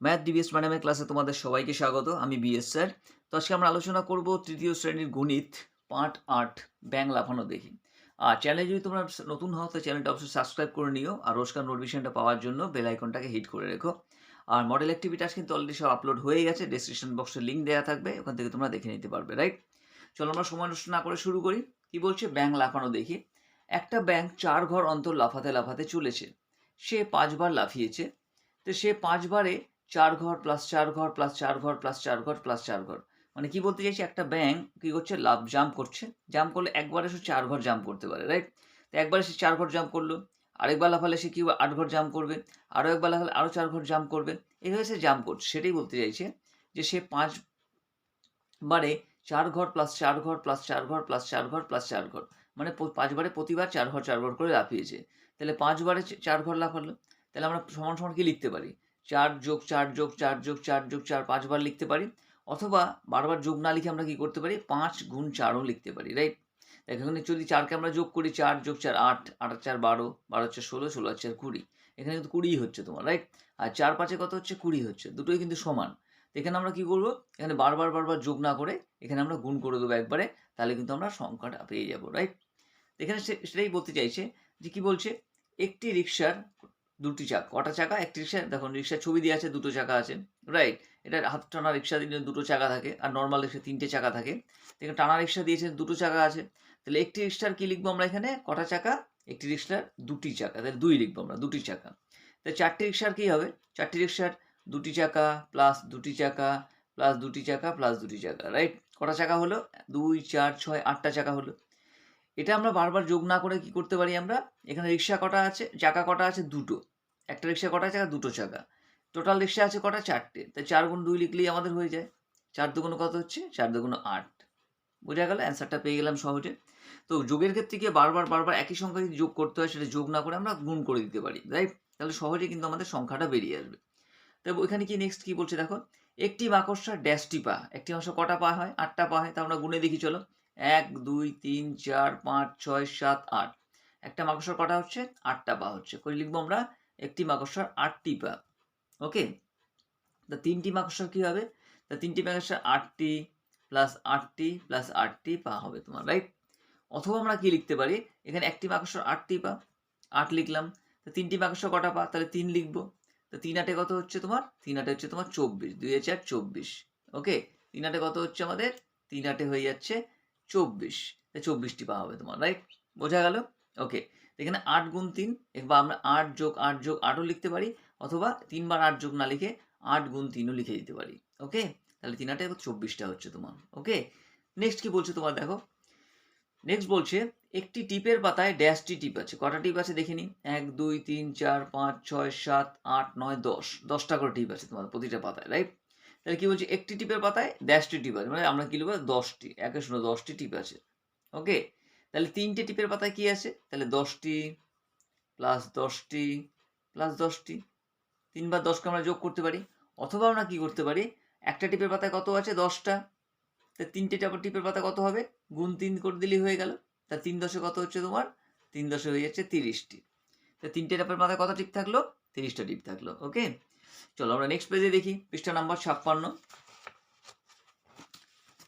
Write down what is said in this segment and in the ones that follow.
Math DBS ম্যাডামের ক্লাসে তোমাদের সবাইকে স্বাগত। আমি বিএস স্যার। তো আজকে আমরা আলোচনা করব তৃতীয় শ্রেণীর গণিত পার্ট 8 ব্যাঙ লাফানো দেখি। আর চ্যানেলে যদি তোমরা নতুন হও তো চ্যানেলটা অবশ্যই সাবস্ক্রাইব করে নিও, আর রোজকার নোটিফিকেশনটা পাওয়ার জন্য বেল আইকনটাকে হিট করে রেখো। আর মডেল অ্যাক্টিভিটি আজ কিন্তু অলরেডি সব আপলোড হয়ে গেছে, ডেসক্রিপশন বক্সে লিঙ্ক দেওয়া থাকবে, ওখান থেকে তোমরা দেখে নিতে পারবে। রাইট, চলো আমরা সময় নষ্ট না করে শুরু করি। কি বলছে, ব্যাঙ লাফানো দেখি। একটা ব্যাঙ 4 ঘর অন্তর লাফাতে লাফাতে চলেছে। সে 5 বার লাফিয়েছে। তো সে 5 বারে 4 ঘর প্লাস 4 ঘর প্লাস 4 ঘর প্লাস 4 ঘর প্লাস 4 ঘর, মানে কি বলতে চাইছি, একটা ব্যাঙ কি করছে, লাফ জাম্প করছে। জাম্প করলে একবারে সে 4 ঘর জাম্প করতে পারে। রাইট, তো একবারে সে 4 ঘর জাম্প করলো, আরেকবার লাফালে সে কি 8 ঘর জাম্প করবে, আরও একবার লাফালে আরও 4 ঘর জাম্প করবে। এইভাবে সে জাম্প করছে। সেটাই বলতে চাইছে যে সে 5 বারে 4 ঘর প্লাস 4 ঘর প্লাস 4 ঘর প্লাস 4 ঘর প্লাস 4 ঘর, মানে 5 বারে প্রতিবার 4 ঘর 4 ঘর করে লাফিয়েছে। তাহলে 5 বারে 4 ঘর লাফালো। তাহলে আমরা সমান সমান কি লিখতে পারি, 4 যোগ 4 যোগ 4 যোগ 4 যোগ 4, 5 বার লিখতে পারি। অথবা বারবার যোগ না লিখে আমরা কি করতে পারি, 5 গুণ 4ও লিখতে পারি। রাইট, এখানে যদি 4কে আমরা যোগ করি, 4 যোগ 4 8, 8 আর 4 12, 12 4 16, 16 আর 4 20, এখানে কিন্তু 20 হচ্ছে তোমার। রাইট, আর 4 5 কত হচ্ছে, 20 হচ্ছে। দুটোই কিন্তু সমান। এখানে আমরা কি করব, এখানে বারবার বারবার যোগ না করে এখানে আমরা গুণ করে দেবো একবারে, তাহলে কিন্তু আমরা সংখ্যাটা পেয়ে যাব। রাইট, এখানে সেটাই বলতে চাইছে যে কি বলছে, একটি রিক্সার দুটি চাকা, কটা চাকা, একটি রিক্সা, দেখুন রিক্সার ছবি দিয়ে আছে, দুটো চাকা আছে। রাইট, এটা হাত টানা রিক্সা দিলে দুটো চাকা থাকে, আর নর্মাল রিক্সা 3টে চাকা থাকে। এখানে টানা রিক্সা দিয়েছে, দুটো চাকা আছে। তাহলে একটি রিক্সার কি লিখবো আমরা এখানে, কটা চাকা, একটি রিক্সার দুটি চাকা, তাহলে 2 লিখবো আমরা, দুটি চাকা। তাহলে 4টি রিক্সার কি হবে, 4টি রিক্সার দুটি চাকা প্লাস দুটি চাকা প্লাস দুটি চাকা প্লাস দুটি চাকা। রাইট, কটা চাকা হলো, 2 4 6 8টা চাকা হলো। এটা আমরা বারবার যোগ না করে কি করতে পারি আমরা, এখানে রিক্সা কটা আছে, চাকা কটা আছে, দুটো। একটা রিক্সা কটা চাকা, দুটো চাকা। টোটাল রিক্সা আছে কটা, 4টে। তাই 4 গুণ 2 লিখলেই আমাদের হয়ে যায়। 4 দুগুণ কত হচ্ছে, 4 দুগুণ 8। বোঝা গেল, অ্যান্সারটা পেয়ে গেলাম সহজে। তো যোগের ক্ষেত্রে গিয়ে বারবার বারবার একই সংখ্যা যদি যোগ করতে হয়, সেটা যোগ না করে আমরা গুণ করে দিতে পারি। রাইট, তাহলে সহজে কিন্তু আমাদের সংখ্যাটা বেরিয়ে আসবে। তো ওইখানে কি নেক্সট কি বলছে দেখো, একটি মাকড়সার ড্যাশটি পা, একটি মাকড়সা কটা পা হয়, 8টা পা হয়। তা আমরা গুণে দেখি চলো, 1 2 3 4 5 6 7 8। একটা মাকড়সার কটা হচ্ছে, 8টা পা হচ্ছে। করে লিখবো আমরা, একটি মাকড়সার 8টি পা। ওকে, তা 3টি মাকড়সার কি হবে, তা 3টি মাকড়সার 8টি প্লাস 8টি প্লাস 8টি পা হবে তোমার। রাইট, অথবা আমরা কি লিখতে পারি, এখানে একটি মাকড়সার 8টি পা, 8 লিখলাম। তো 3টি মাকড়সার কটা পা, তাহলে 3 লিখবো। তো 3 8 কত হচ্ছে তোমার, 3 8 হচ্ছে তোমার 24, 2 4 24। ওকে, 3 8 কত হচ্ছে আমাদের, 3 8 হয়ে যাচ্ছে 24। তাই 24টি পা হবে তোমার। রাইট, বোঝা গেল। ওকে, এখানে 8 গুণ 3, বা আমরা 8 যোগ 8 যোগ 8ও লিখতে পারি, অথবা 3 বার 8 যোগ না লিখে 8 গুণ 3ও লিখে দিতে পারি। ওকে, তাহলে 3 8 24টা হচ্ছে তোমার। ওকে, নেক্সট কি বলছে তোমার দেখো, নেক্সট বলছে, একটি টিপের পাতায় ড্যাশটি টিপ আছে। কটা টিপ আছে দেখে নিই, 1 2 3 4 5 6 7 8 9 10, 10টা করে টিপ আছে তোমার প্রতিটা পাতায়। রাইট, তাহলে কি বলছে, একটি টিপের পাতায় ড্যাশটি টিপ আছে, মানে আমরা কি লিখবো, 10টি, 1 0 10টি টিপ আছে। ওকে, তাহলে 3টে টিপের পাতায় কি আছে, তাহলে 10টি প্লাস 10টি প্লাস 10টি। 3 বার 10কে আমরা যোগ করতে পারি। অথবা আমরা কি করতে পারি, একটা টিপের পাতায় কত আছে, 10টা। তা 3টে টিপের পাতা কত হবে, গুণ 3 করে দিলেই হয়ে গেল। তা 3 10 কত হচ্ছে তোমার, 3 10 হয়ে যাচ্ছে 30টি। তা 3টে টিপের পাতায় কত টিপ থাকলো, 30টা টিপ থাকলো। ওকে, চলো আমরা নেক্সট পেজে দেখি, পৃষ্ঠা নাম্বার 56।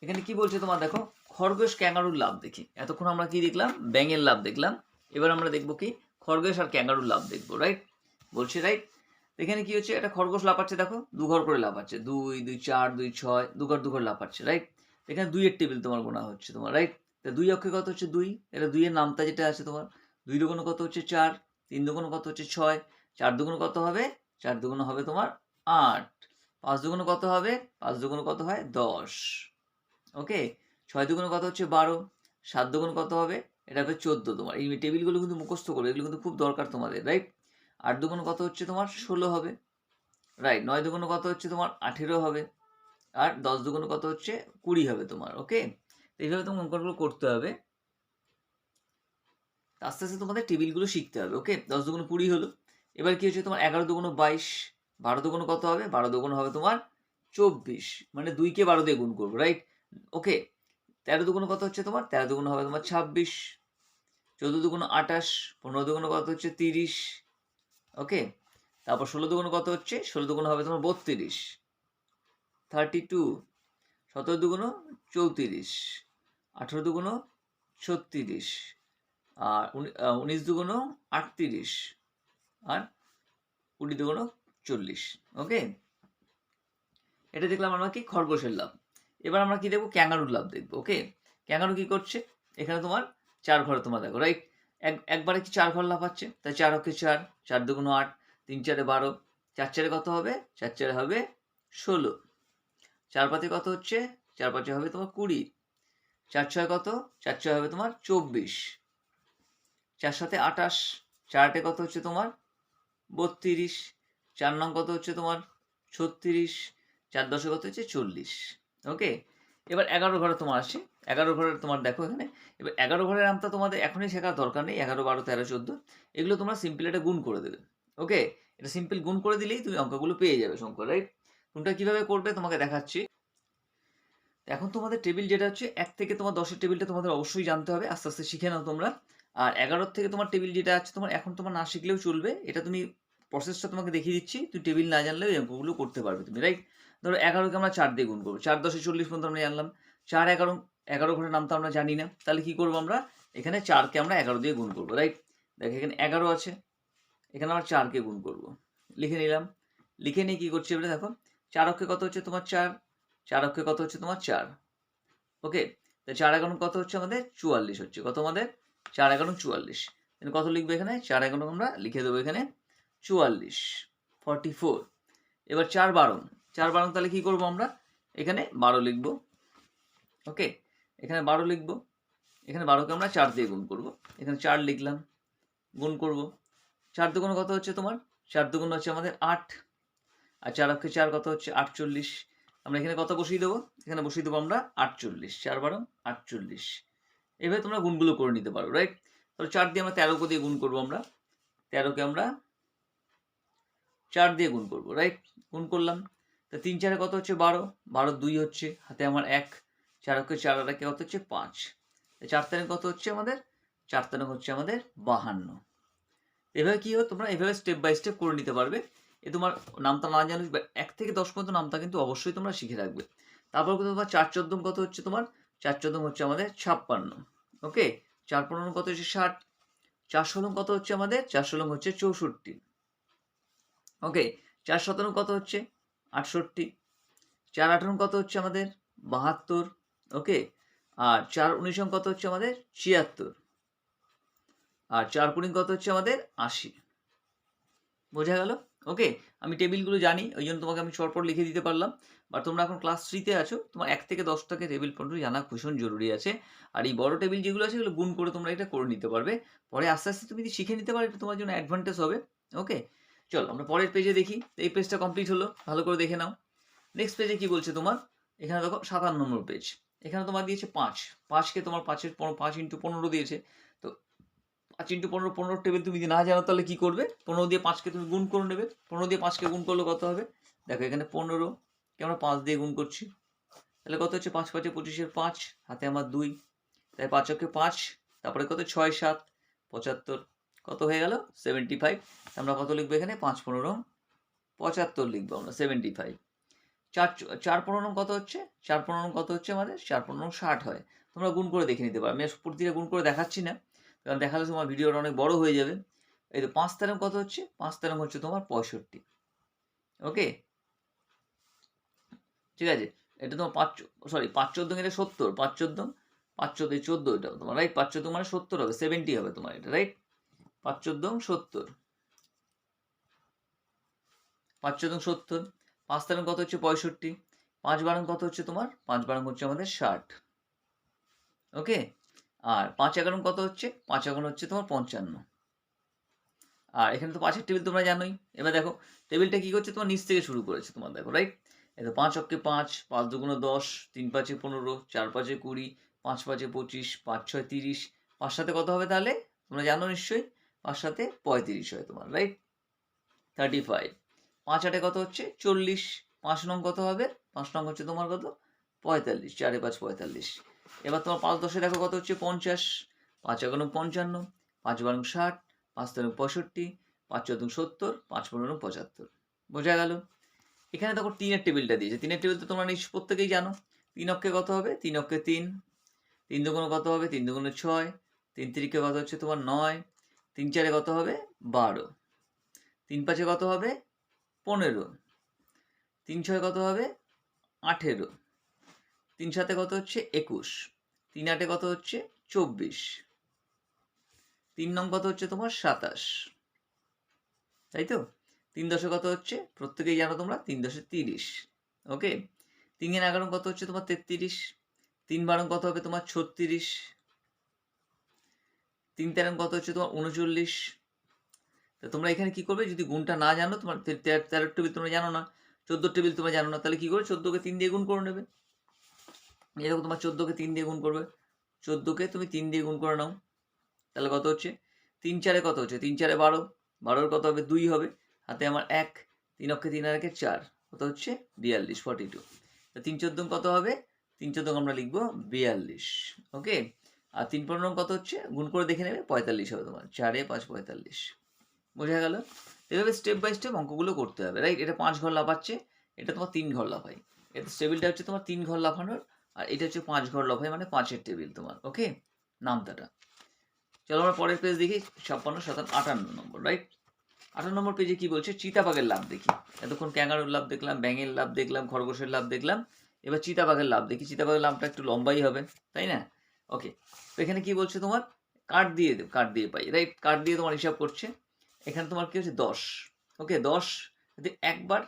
এখানে কি বলছে তোমার দেখো, খরগোশ ক্যাঙ্গারুর লাভ দেখি। এতক্ষণ আমরা কি দেখলাম, ব্যাঙের লাভ দেখলাম। এবার আমরা দেখবো কি, খরগোশ আর ক্যাঙ্গারুর লাভ দেখবো। রাইট, বলছে রাইট, এখানে কি হচ্ছে, একটা খরগোশ লাফাচ্ছে, দেখো 2 ঘর করে লাফাচ্ছে, 2 2 4 2 6, 2 ঘর 2 ঘর লাফাচ্ছে। রাইট, এখানে 2 এর টেবিল তোমার গোনা হচ্ছে তোমার। রাইট, তা 2 অক্ষে কত হচ্ছে 2, এটা 2 এর নামতা যেটা আছে তোমার। 2 দুগুণ কত হচ্ছে 4, 3 দুগুণ কত হচ্ছে 6, 4 দুগুণ কত হবে, 4 দুগুণ হবে তোমার 8, 5 দুগুণ কত হবে, 5 দুগুণ কত হয় 10। ওকে, 6 দুগুণ কত হচ্ছে 12, 7 দুগুণ কত হবে, এটা হবে 14 তোমার। এই টেবিলগুলো কিন্তু মুখস্থ করবে, এগুলো কিন্তু খুব দরকার তোমাদের। রাইট, 8 দুগুণ কত হচ্ছে তোমার 16 হবে। রাইট, 9 দুগুণ কত হচ্ছে তোমার 18 হবে। আর 10 দুগুণ কত হচ্ছে 20 হবে তোমার। ওকে, এইভাবে তোমার অঙ্কগুলো করতে হবে। আস্তে আস্তে তোমাদের টেবিলগুলো শিখতে হবে। ওকে, 10 দুগুণ 20 হলো। এবার কি হচ্ছে তোমার 11 দুগুণ 22, 12 দুগুণ কত হবে, 12 দুগুণ হবে তোমার 24, মানে 2কে 12 দিয়ে গুণ করবো। রাইট, ওকে, 13 দুগুণ কত হচ্ছে তোমার, 13 দুগুণ হবে তোমার 26, 14 দুগুণ 28, 15 দুগুণ কত হচ্ছে 30। ওকে, তারপর 16 দুগুণ কত হচ্ছে, 16 দুগুণ হবে তোমার 32, 32, 17 দুগুণ 34, 18 দুগুণ 36, আর 19 দুগুণ 38, আর 20 দুগুণ 40। ওকে, এটা দেখলাম আমরা কি খরগোশের লাভ। এবার আমরা কি দেখবো, ক্যাঙ্গারুর লাভ দেখবো। ওকে, ক্যাঙ্গারু কি করছে, এখানে তোমার 4 ঘরে তোমার দেখো, রাইট, একবারে কি 4 ঘর লাফাচ্ছে, তাই 4 অক্ষে 4, 4 দুগুণ 8, 3 4 12, 4 4 কত হবে, 4 4 হবে 16, 4 5 কত হচ্ছে, 4 5 হবে তোমার 20, 4 6 কত, 4 6 হবে তোমার 24, 4 7 28, 4 8 কত হচ্ছে তোমার 32, 4 9 কত হচ্ছে তোমার 36, 4 10 কত হচ্ছে 40। ওকে, এবার 11 ঘরে তোমার আসে, 11 ঘরে তোমার দেখো এখানে, এবার 11 ঘরের নামটা তোমাদের এখনই শেখার দরকার নেই, 11 12 13 14 এগুলো তোমরা সিম্পল এটা গুণ করে দেবে। ওকে, এটা সিম্পল গুণ করে দিলেই তুমি অঙ্কগুলো পেয়ে যাবে সংখ্যা, রাইট। কোনটা কিভাবে করবে তোমাকে দেখাচ্ছি। এখন তোমাদের টেবিল যেটা হচ্ছে 1 থেকে তোমার 10-এর টেবিলটা তোমাদের অবশ্যই জানতে হবে, আস্তে আস্তে শিখে নাও তোমরা। আর 11 থেকে তোমার টেবিল যেটা আছে তোমার, এখন তোমার না শিখলেও চলবে, এটা তুমি প্রসেসটা তোমাকে দেখিয়ে দিচ্ছি, তুই টেবিল না জানলেও এই অঙ্কগুলো করতে পারবে তুমি, রাইট। ধরো 11কে আমরা 4 দিয়ে গুণ করবো, 4 10 40 পর্যন্ত আমরা জানলাম, 4 11, 11 ঘরের নাম তো আমরা জানি না, তাহলে কি করবো আমরা, এখানে 4কে আমরা 11 দিয়ে গুণ করবো, রাইট। দেখো এখানে 11 আছে, এখানে আমরা 4কে গুণ করবো, লিখে নিলাম। লিখে নিয়ে কি করছি এবারে দেখো, 4 অক্ষে কত হচ্ছে তোমার 4, 4 অক্ষে কত হচ্ছে তোমার 4। ওকে, তাই 4 11 কত হচ্ছে আমাদের 44 হচ্ছে, কত আমাদের 4 11 44, কত লিখবে এখানে, 4 11 আমরা লিখে দেবো এখানে 44, 44। এবার 4 12, 4 12 তাহলে কি করবো আমরা, এখানে 12 লিখবো। ওকে, এখানে 12 লিখবো, এখানে 12কে আমরা 4 দিয়ে গুণ করবো, এখানে 4 লিখলাম, গুণ করব। 4 দুগুণ কত হচ্ছে তোমার, 4 দুগুণ হচ্ছে আমাদের 8, আর 4 অক্ষে 4 কত হচ্ছে 48, আমরা এখানে কত বসিয়ে দেবো, এখানে বসিয়ে দেবো আমরা 48, 4 12 48। এভাবে তোমরা গুণগুলো করে নিতে পারো, রাইট। তাহলে 4 দিয়ে আমরা 13কে দিয়ে গুণ করবো, আমরা 13কে আমরা 4 দিয়ে গুণ করবো, রাইট। গুণ করলাম, তা 3 4 কত হচ্ছে 12, 12 2 হচ্ছে, হাতে আমার 1, 4 অক্ষে 4 আর কত হচ্ছে 5, 4 3 কত হচ্ছে আমাদের, 4 3 হচ্ছে আমাদের 52। এভাবে কি হয়, তোমরা এভাবে স্টেপ বাই স্টেপ করে নিতে পারবে। এ তোমার নামটা না জানলে 1 থেকে 10 পর্যন্ত নামটা কিন্তু অবশ্যই তোমরা শিখে রাখবে। তারপর তোমার 4 14 কত হচ্ছে তোমার, 4 14 হচ্ছে আমাদের 56। ওকে, 4 15 কত হচ্ছে 60, 4 16 কত হচ্ছে আমাদের, 4 16 হচ্ছে 64। ওকে, 4 17 কত হচ্ছে 68, 4 18 কত হচ্ছে আমাদের 72। ওকে, আর 4 19 কত হচ্ছে আমাদের 76, আর 4 20 কত হচ্ছে আমাদের 80। বোঝা গেল? ওকে, আমি টেবিলগুলো জানি, ওই জন্য তোমাকে আমি চটপট লিখে দিতে পারলাম। বাট তোমরা এখন ক্লাস 3 তে আছো, তোমার 1 থেকে 10 টাকে টেবিল পর্যন্ত জানা ভীষণ জরুরি আছে। আর এই বড় টেবিল যেগুলো আছে, এগুলো গুণ করে তোমরা এটা করে নিতে পারবে। পরে আস্তে আস্তে তুমি যদি শিখে নিতে পারো, এটা তোমার জন্য অ্যাডভান্টেজ হবে। ওকে, চলো আমরা পরের পেজে দেখি। এই পেজটা কমপ্লিট হলো, ভালো করে দেখে নাও। নেক্সট পেজে কি বলছে তোমার, এখানে দেখো 57 নম্বর পেজ, এখানে তোমার দিয়েছে 5, 5কে তোমার 5 × 15 দিয়েছে। তো 5 × 15, 15 টেবিল তুমি যদি না জানো তাহলে কি করবে, 15 দিয়ে 5কে তুমি গুণ করে নেবে। 15 দিয়ে 5কে গুণ করলে কত হবে, দেখো এখানে 15 কে আমরা 5 দিয়ে গুণ করছি, তাহলে কত হচ্ছে 5 5 25 5, হাতে আমার 2, তাই 5 অক্ষে 5, তারপরে কত 6 7 75, কত হয়ে গেল 75। আমরা কত লিখবো এখানে, 5 15 75 লিখবো আমরা, 75। 4 15 কত হচ্ছে, 4 15 কত হচ্ছে আমাদের, 4 15 60 হয়। তোমরা গুণ করে দেখে নিতে পারো, আমি প্রতিটা গুণ করে দেখাচ্ছি না, কারণ দেখালে তোমার ভিডিওটা অনেক বড় হয়ে যাবে। এই তো 5 তেরম কত হচ্ছে, 5 তেরম হচ্ছে তোমার 65। ওকে, ঠিক আছে, এটা তোমার 5 14 এটা 70, 5 14 5 14 14 এটা তোমার, রাইট। 5 14 মানে 70 হবে, 70 হবে তোমার এটা, রাইট। 5 14 70, 5 14 70, 5 তেরম কত হচ্ছে 65, 5 12 কত হচ্ছে তোমার, 5 12 হচ্ছে আমাদের 60। ওকে, আর 5 11 কত হচ্ছে, 5 11 হচ্ছে তোমার 55। আর এখানে তো 5-এর টেবিল তোমরা জানোই। এবার দেখো টেবিলটা কি করছে, তোমার নিচ থেকে শুরু করেছে তোমার, দেখো, রাইট। এই তো 5 অক্ষে 5, 5 2 10, 3 5 15, 4 5 20, 5 5 25, 5 6 30, 5 7 কত হবে তাহলে, তোমরা জানো নিশ্চয়ই, 5 7 35 হয় তোমার, রাইট, 35। 5 8 কত হচ্ছে 40, 5 নং কত হবে, 5 নং হচ্ছে তোমার কত 45, 4 5 45। এবার তোমার 5 10 দেখো কত হচ্ছে 50, 5 11 55, 5 12 60, 5 13 65, 5×4 = 70, 5×15 = 75। বোঝা গেল? এখানে দেখো 3-এর টেবিলটা দিয়েছে। 3-এর টেবিল তো তোমরা নিশ্চয়ই প্রত্যেকেই জানো। 3 অক্ষে কত হবে? 3 অক্ষে 3, 3 দুগুণে কত হবে? 3 দুগুণে 6, 3 তিরিকে কত হচ্ছে তোমার 9, 3 চারে কত হবে? 12, 3 পাঁচে কত হবে? 15, 3 ছয় কত হবে? 18, 3 সাতে কত হচ্ছে? 21, 3 আটে কত হচ্ছে? 24, 3 নং কত হচ্ছে তোমার? 27, তাই তো? 3 দশে কত হচ্ছে? প্রত্যেকেই জানো তোমরা, 3 দশে 30। ওকে, 3 এর 11 কত হচ্ছে তোমার? 33, 3 12 কত হবে তোমার? 36, 3 13 কত হচ্ছে তোমার? 39। তো তোমরা এখানে কি করবে? যদি গুণটা না জানো, তোমার 13 টেবিল তোমরা জানো না, 14 টেবিল তোমরা জানো না, তাহলে কি করবে? 14কে 3 দিয়ে গুণ করে নেবে। এরকম তোমার 14কে 3 দিয়ে গুণ করবে, 14কে তুমি 3 দিয়ে গুণ করে নাও, তাহলে কত হচ্ছে? 3 চারে কত হচ্ছে? 3 চারে 12, 12 কত হবে? 2 হবে, হাতে আমার 1, 3 অক্ষে 3 আর 1 4, কত হচ্ছে? 42, 42। তো 3 14 কত হবে? 3 14 আমরা লিখবো 42। ওকে, আর 3 15 কত হচ্ছে? গুণ করে দেখে নেবে, 45 হবে তোমার। 4 5 45। বোঝা গেল? এভাবে স্টেপ বাই স্টেপ অঙ্কগুলো করতে হবে, রাইট? এটা 5 ঘর লাফাচ্ছে, এটা তোমার 3 ঘর লাফাই। এটা টেবিলটা হচ্ছে তোমার 3 ঘর লাফানোর, আর এটা হচ্ছে 5 ঘর লাফাই, মানে 5-এর টেবিল তোমার। ওকে, নামতাটা। চলো আমরা পরের পেজ দেখি, 56, 57, 58 নম্বর, রাইট? 58 নম্বর পেজে কি বলছে? চিতাবাঘের লাভ দেখি। এতক্ষণ ক্যাঙ্গারুর লাভ দেখলাম, ব্যাঙের লাভ দেখলাম, খরগোশের লাভ দেখলাম, এবার চিতাবাঘের লাভ দেখি। চিতাবাঘের লাভটা একটু লম্বাই হবে, তাই না? ওকে, তো এখানে কি বলছে তোমার? কাঠ দিয়ে পাই, রাইট? কাঠ দিয়ে তোমার হিসাব করছে। এখানে তোমার কি হচ্ছে? 10। ওকে, 10 যদি একবার,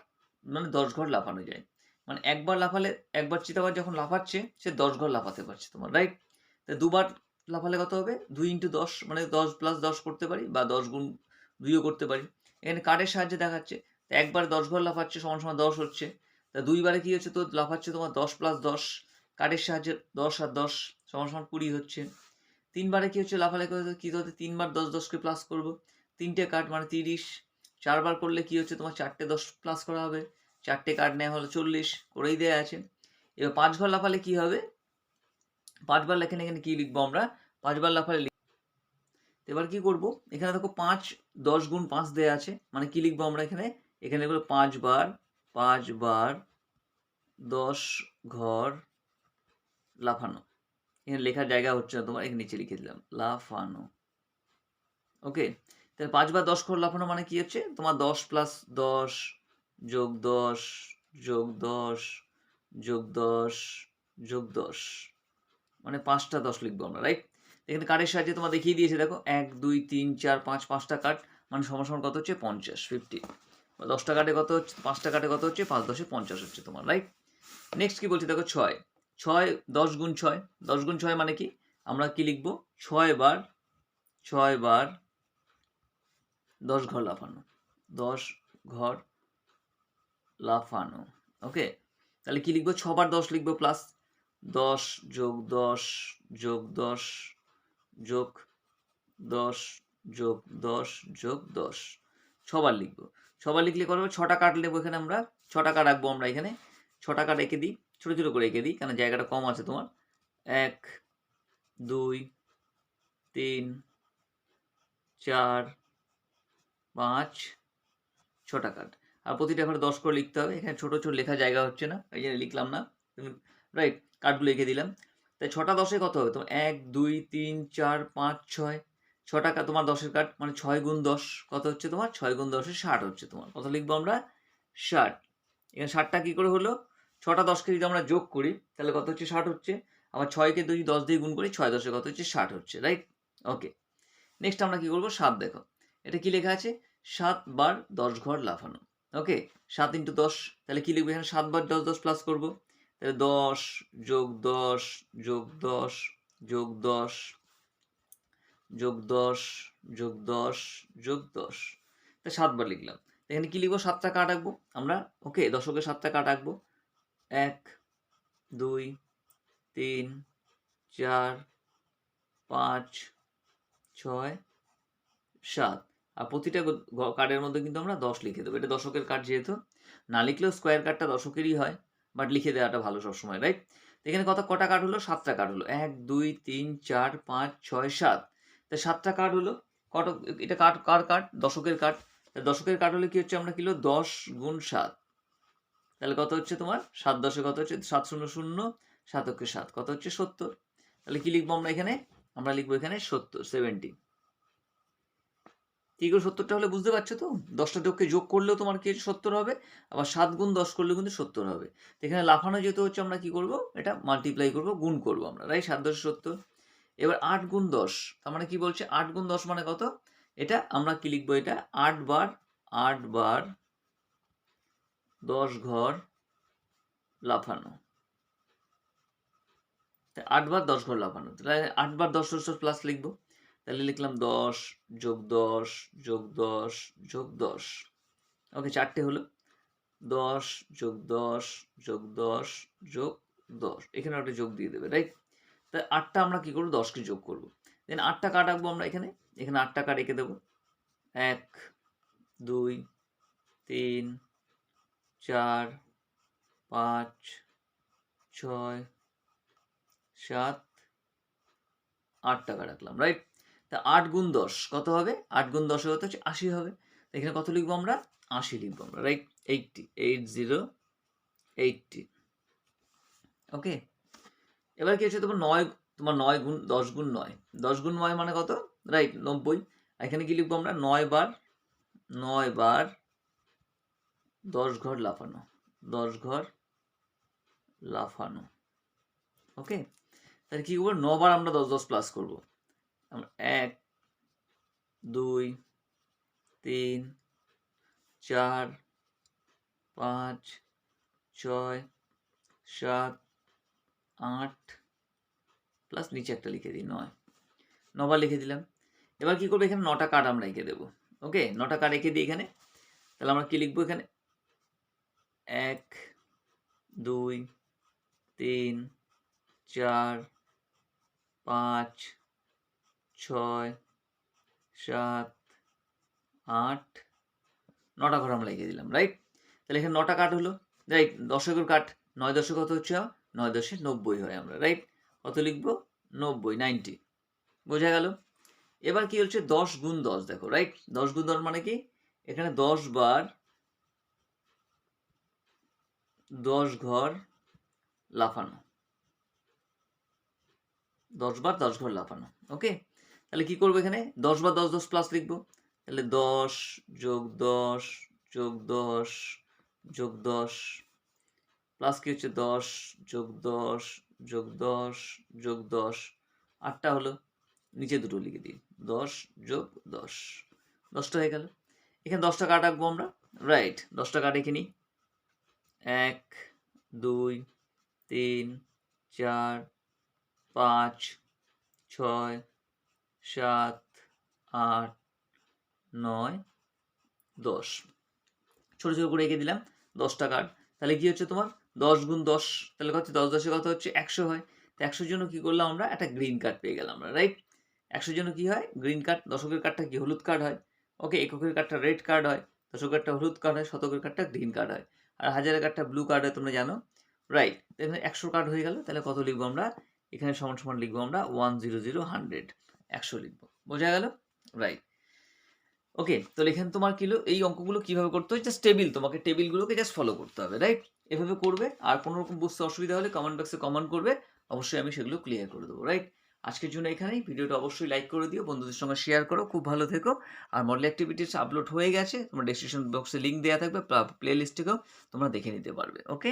মানে 10 ঘর লাফানো যায়, মানে একবার লাফালে, একবার চিতাবাঘ যখন লাফাচ্ছে সে 10 ঘর লাফাতে পারছে তোমার, রাইট? তো দুবার লাফালে কত হবে? 2 × 10, মানে 10 + 10 করতে পারি, বা 10 গুণ 2ও করতে পারি। এখানে কাঠের সাহায্যে দেখাচ্ছে, তো একবার 10 ঘর লাফাচ্ছে সমান সমান 10 হচ্ছে, তা দুইবারে কি হচ্ছে? তো লাফাচ্ছে তোমার 10 + 10, কাঠের সাহায্যে 10 আর 10 সমান সমান 20 হচ্ছে। 3 বারে কি হচ্ছে? লাফালে কি হচ্ছে? 3 বার 10 10কে প্লাস করবো, 3টে কাঠ মানে 30। 4 বার করলে কি হচ্ছে? তোমার 4টে 10 প্লাস করা হবে, 4টে কাঠ নেওয়া হলো 40, করেই দেওয়া আছে। এবার 5 ঘর লাফালে কি হবে? 5 বার লেখেন, এখানে কি লিখবো আমরা? 5 বার লাফালে এবার কি করব? এখানে দেখো 5 10 গুণ 5 দেয়া আছে, মানে কি লিখবো আমরা এখানে? এখানে লিখবো 5 বার 10 ঘর লাফানো। এখানে লেখার জায়গা হচ্ছে না তোমার, এখানে নিচে লিখে দিলাম লাফানো। ওকে, তাহলে 5 বার 10 ঘর লাফানো মানে কি হচ্ছে? তোমার 10 + 10 যোগ 10 যোগ 10 যোগ 10 যোগ 10, মানে 5টা 10 লিখবো আমরা, রাইট? এখানে কাঠের সাহায্যে তোমার দেখিয়ে দিয়েছে, দেখো 1 2 3 4 5, 5টা কাঠ, মানে সমান সমান কত হচ্ছে? 50, 50। 10টা কাঠে কত হচ্ছে? 5টা কাঠে কত হচ্ছে? 5 10 50 হচ্ছে তোমার, রাইট? নেক্সট কি বলছে দেখো? 6 10 গুণ 6, 10 গুণ 6 মানে কি? আমরা কি লিখবো? 6 বার 10 ঘর লাফানো, 10 ঘর লাফানো। ওকে, তাহলে কি লিখবো? 6 বার 10 লিখবো, প্লাস 10 যোগ 10 যোগ 10 যোগ 10 যোগ 10 যোগ 10, 6 বার লিখবো। 6 বার লিখলে করবো 6টা কাঠ নেবো, এখানে আমরা 6টা কাঠ রাখবো, আমরা এখানে 6টা কাঠ এঁকে দিই, ছোট ছোট করে এঁকে দিই, কারণ জায়গাটা কম আছে তোমার। 1 2 3 4 5 6টা কাঠ, আর প্রতিটা ঘরে 10 করে লিখতে হবে। এখানে ছোট ছোট লেখা জায়গা হচ্ছে না, এই জন্য লিখলাম না, রাইট? কাঠগুলো এঁকে দিলাম। তাই 6টা 10-এ কত হবে? তোমার 1 2 3 4 5 6, 6টা তোমার 10-এর কাঠ, মানে 6 গুণ 10 কত হচ্ছে তোমার? 6 গুণ 10 60 হচ্ছে তোমার। কত লিখবো আমরা? 60। এখানে 60টা কি করে হলো? 6টা 10কে যদি আমরা যোগ করি তাহলে কত হচ্ছে? 60 হচ্ছে। আবার 6কে যদি 10 দিয়ে গুণ করি, 6 10-এ কত হচ্ছে? 60 হচ্ছে, রাইট? ওকে, নেক্সট আমরা কি করবো? 7 দেখো, এটা কি লেখা আছে? 7 বার 10 ঘর লাফানো। ওকে, 7 × 10, তাহলে কি লিখবো? এখানে 7 বার 10 10 প্লাস করবো, তাহলে 10 যোগ 10 যোগ 10 যোগ 10 যোগ 10 যোগ 10 যোগ 10, তা 7 বার লিখলাম। এখানে কি লিখবো? 7টা কাঠ আঁকবো আমরা। ওকে, দশকে 7টা কাঠ আঁকবো, 1 2 3 4 5 6 7, আর প্রতিটা কার্ডের মধ্যে কিন্তু আমরা 10 লিখে দেবো। এটা দশকের কার্ড, যেহেতু না লিখলেও স্কোয়ার কার্ডটা দশকেরই হয়, বাট লিখে দেওয়াটা ভালো সবসময়, রাইট? এখানে কটা কার্ড হলো? 7টা কার্ড হলো। 1 2 3 4 5 6 7, তাই 7টা কার্ড হলো। এটা কার কার্ড? দশকের কার্ড। দশকের কাঠ হলে কি হচ্ছে আমরা কিলো 10 গুণ 7, তাহলে কত হচ্ছে তোমার 7 10 কত হচ্ছে 7 0 0 7 অক্ষে 7 কত হচ্ছে 70। তাহলে কি লিখবো আমরা এখানে, আমরা লিখবো এখানে 70 কি করে 70টা হলে বুঝতে পারছো তো, 10টা অক্ষে যোগ করলেও তোমার কি 70 হবে, আবার 7 গুণ 10 করলেও কিন্তু 70 হবে। এখানে লাফানো যেহেতু হচ্ছে আমরা কি করব, এটা মাল্টিপ্লাই করব, গুণ করব আমরা, রাইট, 7 10 70। এবার 8 গুণ 10, তার মানে কি বলছে 8 গুণ 10 মানে কত, এটা আমরা কি লিখবো, এটা 8 বার 10 ঘর লাফানো, 8 বার 10 ঘর লাফানো, তাহলে 8 বার 10 প্লাস লিখবো, তাহলে লিখলাম 10 যোগ 10 যোগ 10 যোগ 10, ওকে, 4টে হলো, 10 যোগ 10 যোগ 10 যোগ 10, এখানে একটা যোগ দিয়ে দেবে, রাইট। তাই 8টা আমরা কি করবো, 10কে যোগ করবো, দেন 8টা কাট আঁকবো আমরা এখানে, 8টা কাট এঁকে দেবো, 1 2 3 4 5 6 7 8টা কাট রাখলাম, রাইট। তা 8 গুণ 10 কত হবে, 8 গুণ 10 হতে হচ্ছে 80 হবে, এখানে কত লিখবো আমরা, 80 লিখবো আমরা, রাইট, 80 ওকে। এবার কি হচ্ছে তোমার 9 গুণ 10 গুণ 9, 10 গুণ 9 মানে কত, রাইট 90, এখানে কি লিখবো আমরা 9 বার 10 ঘর লাফানো, 10 ঘর লাফানো, ওকে। তাহলে কি করবো, 9 বার আমরা 10 10 প্লাস করবো, 1 2 3 4 5 6 7 8 প্লাস নিচে একটা লিখে দিই 9 বার লিখে দিলাম। এবার কি করবো, এখানে 9টা কার্ড আমরা এঁকে দেবো, ওকে, 9টা কার্ড এঁকে দিই এখানে, তাহলে আমরা কি লিখবো এখানে 1 2 3 4 5 6 7 8 9টা ঘর আমরা লিখে দিলাম, রাইট। তাহলে এখানে 9টা কাট হলো, রাইট, দশকের কাট 9 দশক কত হচ্ছে, 9 10 90 হয় আমরা, রাইট, কত লিখবো 90 বোঝা গেল। এবার কি হচ্ছে 10 গুণ 10, দেখো, রাইট, 10 গুণ 10 মানে কি, এখানে 10 বার 10 ঘর লাফানো, 10 বার 10 ঘর লাফানো, ওকে। তাহলে কি করবো, এখানে 10 বার 10 10 প্লাস লিখবো, তাহলে 10 যোগ 10 যোগ 10 যোগ 10 প্লাস কি হচ্ছে 10 যোগ 10 যোগ 10 যোগ 10, 8টা হলো, নিচে দুটো লিখে দিই, 10 যোগ 10, 10টা হয়ে গেল। এখানে 10টা কাট আঁকবো আমরা, রাইট, 10টা কাট এঁকে নিই, 1 2 3 4 5 6 7 8 9 10, ছোট ছোট করে এঁকে দিলাম 10টা কার্ড। তাহলে কি হচ্ছে তোমার 10 গুণ 10, তাহলে কত 10 10 কত হচ্ছে 100 হয়। তো 100 জন্য কি করলাম আমরা, একটা গ্রিন কার্ড পেয়ে গেলাম আমরা, রাইট। 100 জন্য কি হয়, গ্রিন কার্ড, দশকের কার্ডটা কি হলুদ কার্ড হয়, ওকে, এককের কার্ডটা রেড কার্ড হয়, দশকের কার্ডটা হলুদ কার্ড হয়, শতকের কার্ডটা গ্রিন কার্ড হয়, আর হাজারের কার্ডটা ব্লু কার্ড হয়, তোমরা জানো, রাইট। এখানে 100 কার্ড হয়ে গেল, তাহলে কত লিখবো আমরা, এখানে সমান সমান লিখবো আমরা 100 100, 100 লিখবো, বোঝা গেল, রাইট। ওকে, তো এখানে তোমার কিলো এই অঙ্কগুলো কিভাবে করতে হয়, জাস্ট তোমাকে টেবিলগুলোকে জাস্ট ফলো করতে হবে, রাইট, এভাবে করবে। আর কোনো রকম বুঝতে অসুবিধা হলে কমেন্ট বক্সে কমেন্ট করবে, অবশ্যই আমি সেগুলো ক্লিয়ার করে দেবো, রাইট। আজকের জন্য এখানেই, ভিডিওটা অবশ্যই লাইক করে দিও, বন্ধুদের সঙ্গে শেয়ার করো, খুব ভালো থেকো। আর মডেল অ্যাক্টিভিটিস আপলোড হয়ে গেছে, তোমার ডেসক্রিপশন বক্সে লিঙ্ক দেওয়া থাকবে, প্লে লিস্ট থেকেও তোমরা দেখে নিতে পারবে, ওকে।